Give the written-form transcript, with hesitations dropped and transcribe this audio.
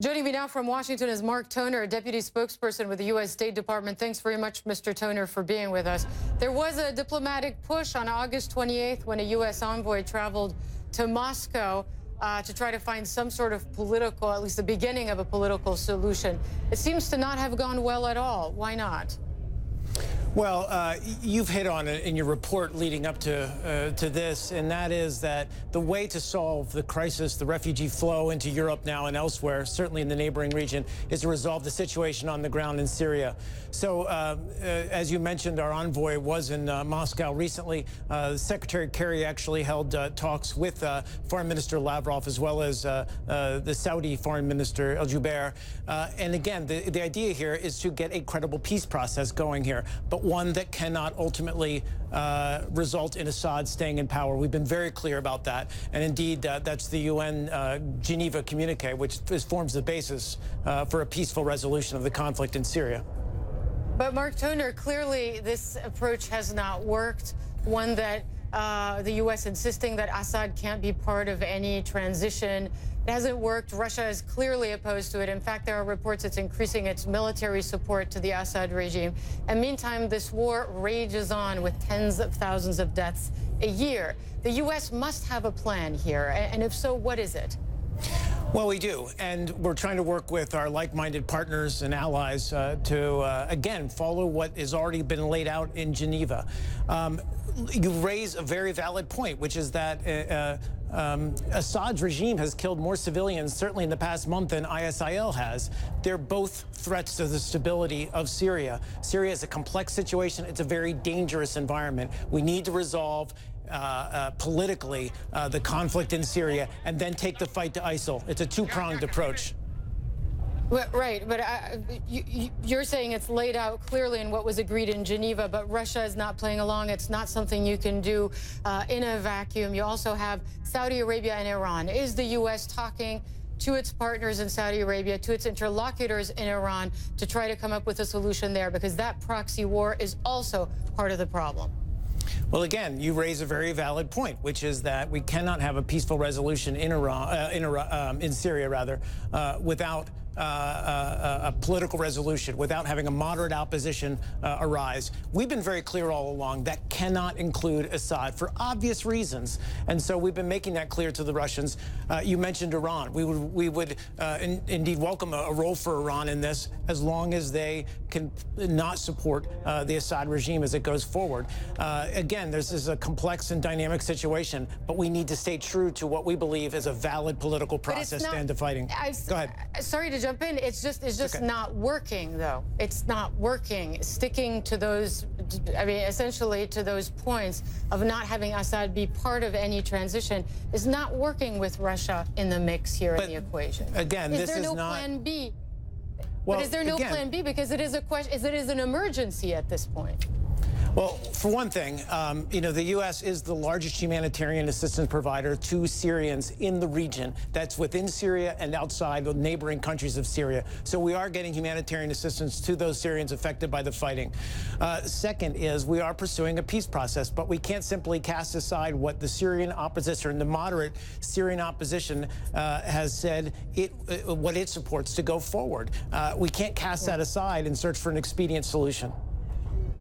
Joining me now from Washington is Mark Toner, a deputy spokesperson with the U.S. State Department. Thanks very much, Mr. Toner, for being with us. There was a diplomatic push on August 28th when a U.S. envoy traveled to Moscow to try to find some sort of political, at least the beginning of a political solution. It seems to not have gone well at all. Why not? Well, you've hit on it in your report leading up to this, and that is that the way to solve the crisis, the refugee flow into Europe now and elsewhere, certainly in the neighboring region, is to resolve the situation on the ground in Syria. So, as you mentioned, our envoy was in Moscow recently. Secretary Kerry actually held talks with Foreign Minister Lavrov as well as the Saudi Foreign Minister Al-Jubeir. And again, the idea here is to get a credible peace process going here, but one that cannot ultimately result in Assad staying in power. We've been very clear about that. And indeed, that's the UN Geneva communique, which forms the basis for a peaceful resolution of the conflict in Syria. But Mark Toner, clearly this approach has not worked. One that the U.S. insisting that Assad can't be part of any transition. It hasn't worked. Russia is clearly opposed to it. In fact, there are reports it's increasing its military support to the Assad regime. And meantime, this war rages on with tens of thousands of deaths a year. The U.S. must have a plan here. And if so, what is it? Well, we do, and we're trying to work with our like-minded partners and allies to, again, follow what has already been laid out in Geneva. You raise a very valid point, which is that Assad's regime has killed more civilians, certainly in the past month, than ISIL has. They're both threats to the stability of Syria. Syria is a complex situation. It's a very dangerous environment. We need to resolve politically the conflict in Syria and then take the fight to ISIL. It's a two-pronged approach. Well, right, but you're saying it's laid out clearly in what was agreed in Geneva, but Russia is not playing along. It's not something you can do in a vacuum. You also have Saudi Arabia and Iran. Is the U.S. talking to its partners in Saudi Arabia, to its interlocutors in Iran, to try to come up with a solution there? Because that proxy war is also part of the problem. Well, again, you raise a very valid point, which is that we cannot have a peaceful resolution in in Syria, rather, without a political resolution, without having a moderate opposition arise. We've been very clear all along that cannot include Assad for obvious reasons, and so we've been making that clear to the Russians. You mentioned Iran. We would indeed welcome a role for Iran in this, as long as they can not support the Assad regime as it goes forward. Again, this is a complex and dynamic situation, but we need to stay true to what we believe is a valid political process to end the fighting. Go ahead. Sorry to jump in. It's just okay. Not working, though. It's not working. Sticking to those, I mean, essentially to those points of not having Assad be part of any transition is not working with Russia in the mix here in the equation. Again, this is not... Is there no plan B? Well, but is there no plan B? Because it is a question. It is an emergency at this point. Well, for one thing, you know, the U.S. is the largest humanitarian assistance provider to Syrians in the region. That's within Syria and outside the neighboring countries of Syria. So we are getting humanitarian assistance to those Syrians affected by the fighting. Second is we are pursuing a peace process, but we can't simply cast aside what the Syrian opposition, the moderate Syrian opposition, has said what it supports to go forward. We can't cast that aside and search for an expedient solution.